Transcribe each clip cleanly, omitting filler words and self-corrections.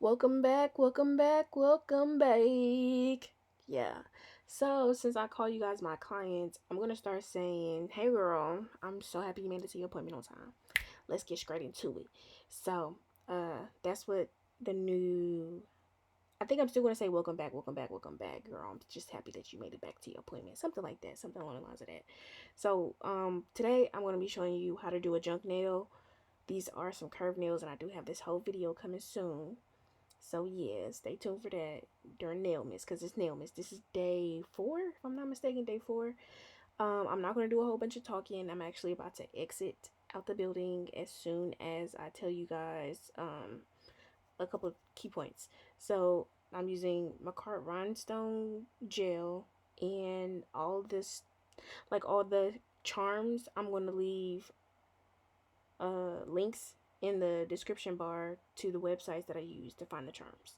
Welcome back, welcome back, welcome back. Yeah. So, since I call you guys my clients, I'm going to start saying, "Hey girl, I'm so happy you made it to your appointment on time. Let's get straight into it." So, that's what the new I think I'm still going to say welcome back, welcome back, welcome back, girl. I'm just happy that you made it back to your appointment. Something like that, something along the lines of that. So, today I'm going to be showing you how to do a junk nail. These are some curved nails and I do have this whole video coming soon. So yeah, stay tuned for that during Nailmas because it's Nailmas. This is day 4, if I'm not mistaken, day 4. I'm not gonna do a whole bunch of talking. I'm actually about to exit out the building as soon as I tell you guys a couple of key points. So I'm using McCart Rhinestone gel and all this, like all the charms. I'm gonna leave links in the description bar to the websites that I use to find the charms.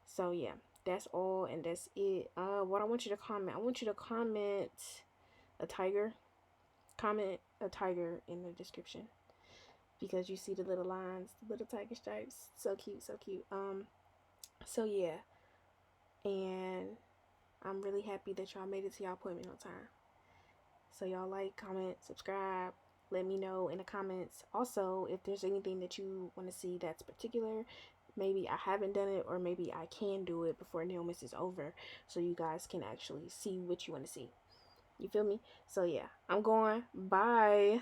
So yeah, that's all and that's it. What I want you to comment, I want you to a tiger. Comment a tiger in the description because you see the little lines, the little tiger stripes. So cute, so cute. So yeah, and I'm really happy that y'all made it to y'all appointment on time. So y'all like, comment, subscribe. Let me know in the comments. Also, if there's anything that you want to see that's particular, maybe I haven't done it or maybe I can do it before Nailmas is over so you guys can actually see what you want to see. You feel me? So yeah, I'm going. Bye.